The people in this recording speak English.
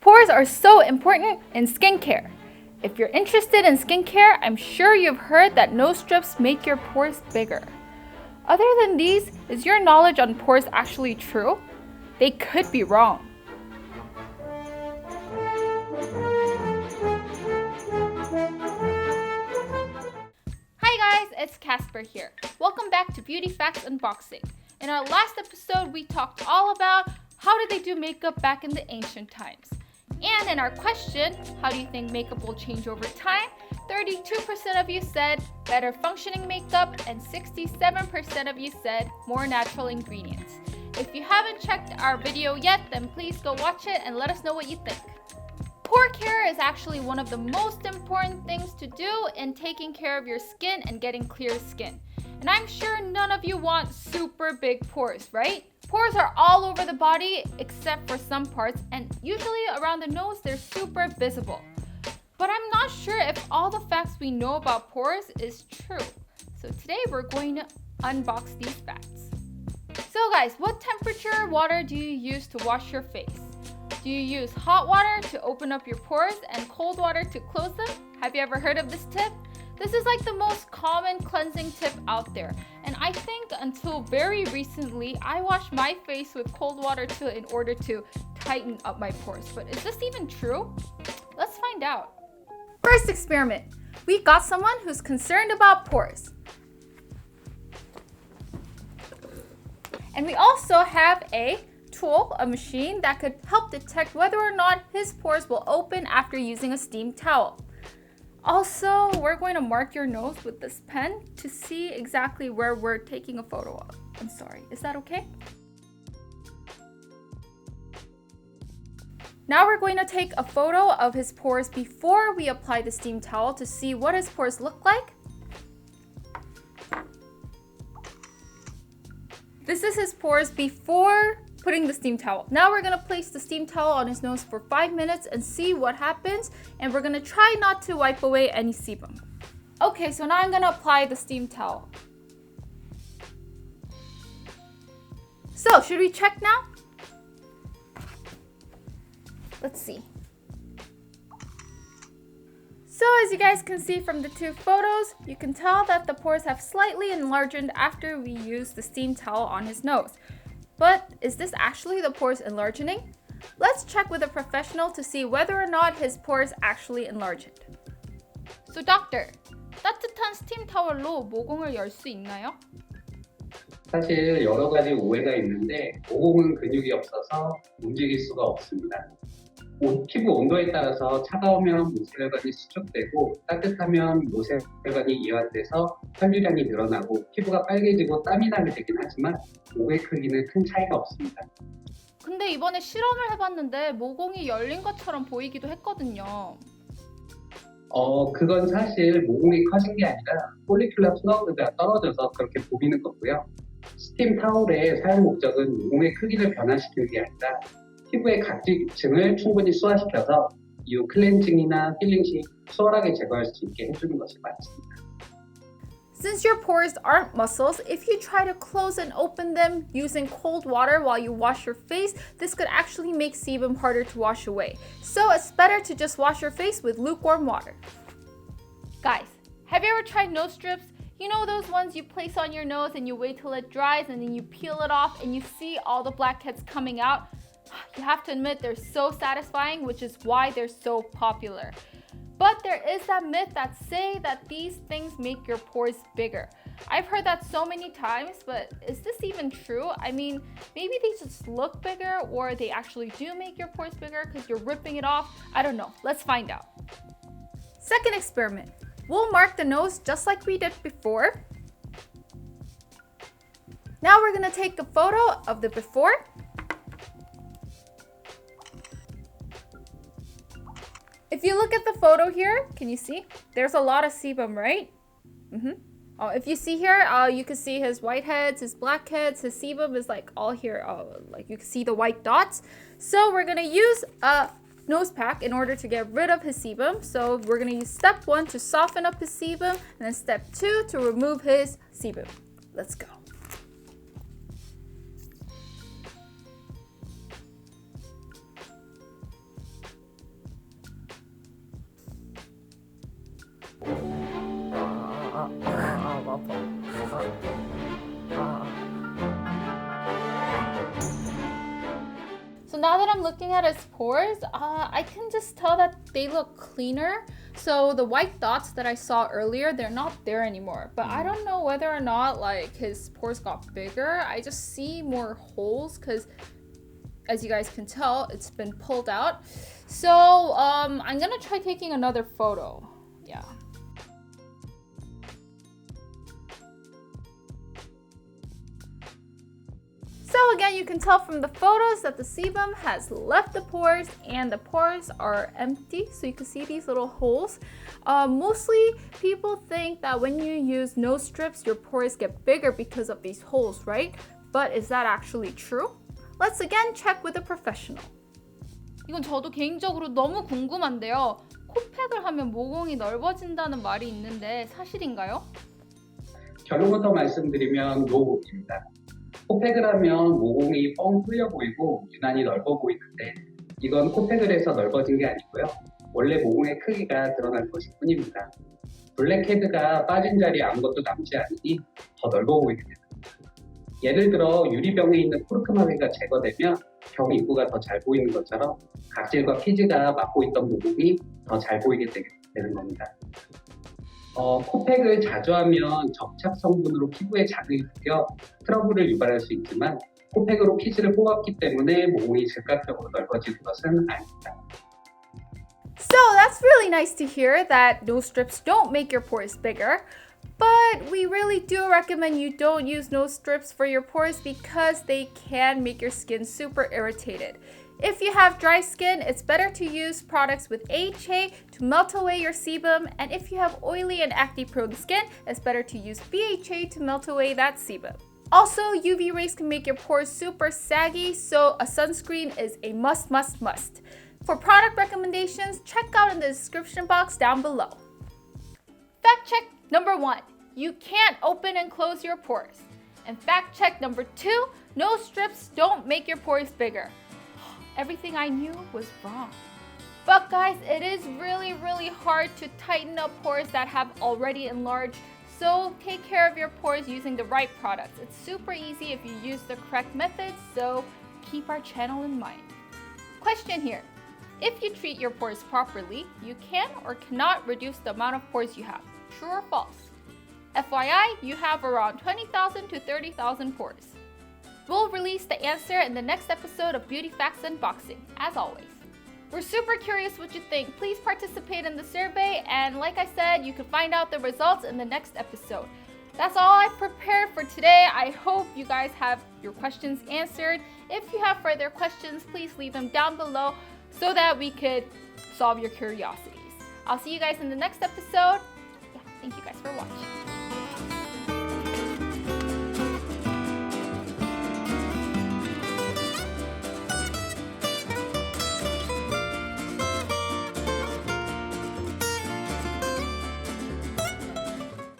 Pores are so important in skincare. If you're interested in skincare, I'm sure you've heard that nose strips make your pores bigger. Other than these, is your knowledge on pores actually true? They could be wrong. Hi guys, it's Casper here. Welcome back to Beauty Facts Unboxing. In our last episode, we talked all about how did they do makeup back in the ancient times. And in our question, how do you think makeup will change over time? 32% of you said better functioning makeup and 67% of you said more natural ingredients. If you haven't checked our video yet, then please go watch it and let us know what you think. Pore care is actually one of the most important things to do in taking care of your skin and getting clear skin. And I'm sure none of you want super big pores, right? Pores are all over the body except for some parts, and usually around the nose they're super visible. But I'm not sure if all the facts we know about pores is true. So today we're going to unbox these facts. So guys, what temperature water do you use to wash your face? Do you use hot water to open up your pores and cold water to close them? Have you ever heard of this tip? This is like the most common cleansing tip out there. And I think until very recently, I washed my face with cold water too in order to tighten up my pores. But is this even true? Let's find out. First experiment. We got someone who's concerned about pores. And we also have a tool, a machine that could help detect whether or not his pores will open after using a steam towel. Also, we're going to mark your nose with this pen to see exactly where we're taking a photo of. I'm sorry, is that okay? Now we're going to take a photo of his pores before we apply the steam towel to see what his pores look like. This is his pores before putting the steam towel. Now we're gonna place the steam towel on his nose for 5 minutes and see what happens, and we're gonna try not to wipe away any sebum. Okay, so now I'm gonna apply the steam towel. So, should we check now? Let's see. So as you guys can see from the two photos, you can tell that the pores have slightly enlarged after we use the steam towel on his nose. But is this actually the pores enlarging? Let's check with a professional to see whether or not his pores actually enlarged. So doctor, 따뜻한 스팀 타월로 모공을 열 수 있나요? 사실 여러 가지 오해가 있는데 모공은 근육이 없어서 움직일 수가 없습니다. 피부 온도에 따라서 차가우면 모세혈관이 수축되고 따뜻하면 모세혈관이 이완돼서 혈류량이 늘어나고 피부가 빨개지고 땀이 나게 되긴 하지만 모공의 크기는 큰 차이가 없습니다. 근데 이번에 실험을 해봤는데 모공이 열린 것처럼 보이기도 했거든요. 그건 사실 모공이 커진 게 아니라 폴리큘러 플루이드가 떨어져서 그렇게 보이는 거고요. 스팀 타올의 사용 목적은 모공의 크기를 변화시키는 게 아니라 피부의 각질층을 충분히 소화시켜서 이후 클렌징이나 힐링 시 수월하게 제거할 수 있게 해주는 것이 맞습니다. Since your pores aren't muscles, if you try to close and open them using cold water while you wash your face, this could actually make sebum harder to wash away. So it's better to just wash your face with lukewarm water. Guys, have you ever tried nose strips? You know those ones you place on your nose and you wait till it dries and then you peel it off and you see all the blackheads coming out? You have to admit they're so satisfying, which is why they're so popular. But there is that myth that say that these things make your pores bigger. I've heard that so many times, but is this even true? I mean, maybe they just look bigger or they actually do make your pores bigger because you're ripping it off. I don't know. Let's find out. Second experiment. We'll mark the nose just like we did before. Now we're gonna take a photo of the before. If you look at the photo here, can you see? There's a lot of sebum, right? If you see here, you can see his whiteheads, his blackheads, his sebum is like all here. Like you can see the white dots. So we're gonna use a nose pack in order to get rid of his sebum. So we're gonna use step 1 to soften up his sebum, and then step 2 to remove his sebum. Let's go. now that I'm looking at his pores, I can just tell that they look cleaner. So the white dots that I saw earlier, they're not there anymore. But I don't know whether or not like his pores got bigger. I just see more holes because as you guys can tell, it's been pulled out. So I'm gonna try taking another photo. Yeah. So again, you can tell from the photos that the sebum has left the pores and the pores are empty. So you can see these little holes. Mostly people think that when you use nose strips, your pores get bigger because of these holes, right? But is that actually true? Let's again check with a professional. 이건 저도 개인적으로 너무 궁금한데요. 코팩을 하면 모공이 넓어진다는 말이 있는데 사실인가요? 결론부터 말씀드리면 노입니다. 코팩을 하면 모공이 뻥 뚫려 보이고 유난히 넓어 보이는데 이건 코팩을 해서 넓어진 게 아니고요. 원래 모공의 크기가 드러날 것일 뿐입니다. 블랙헤드가 빠진 자리에 아무것도 남지 않으니 더 넓어 보이게 됩니다. 예를 들어 유리병에 있는 코르크마개가 제거되면 병 입구가 더 잘 보이는 것처럼 각질과 피지가 막고 있던 모공이 더 잘 보이게 되는 겁니다. 코팩을 자주 하면 접착 성분으로 피부에 자극이 생겨 트러블을 유발할 수 있지만 코팩으로 피지를 뽑았기 때문에 모공이 즉각적으로 넓어지는 것은 아닙니다. So that's really nice to hear that nose strips don't make your pores bigger. But we really do recommend you don't use nose strips for your pores because they can make your skin super irritated. If you have dry skin, it's better to use products with AHA to melt away your sebum, and if you have oily and acne-prone skin, it's better to use BHA to melt away that sebum. Also, UV rays can make your pores super saggy, so a sunscreen is a must. For product recommendations, check out in the description box down below. Fact check number 1. You can't open and close your pores. And fact check number 2. Nose strips don't make your pores bigger. Everything I knew was wrong. But guys, it is really hard to tighten up pores that have already enlarged. So take care of your pores using the right products. It's super easy if you use the correct methods, so keep our channel in mind. Question here. If you treat your pores properly, you can or cannot reduce the amount of pores you have. True or false? FYI, you have around 20,000 to 30,000 pores. We'll release the answer in the next episode of Beauty Facts Unboxing, as always. We're super curious what you think. Please participate in the survey, and like I said, you can find out the results in the next episode. That's all I've prepared for today. I hope you guys have your questions answered. If you have further questions, please leave them down below so that we could solve your curiosities. I'll see you guys in the next episode. Yeah, thank you guys for watching.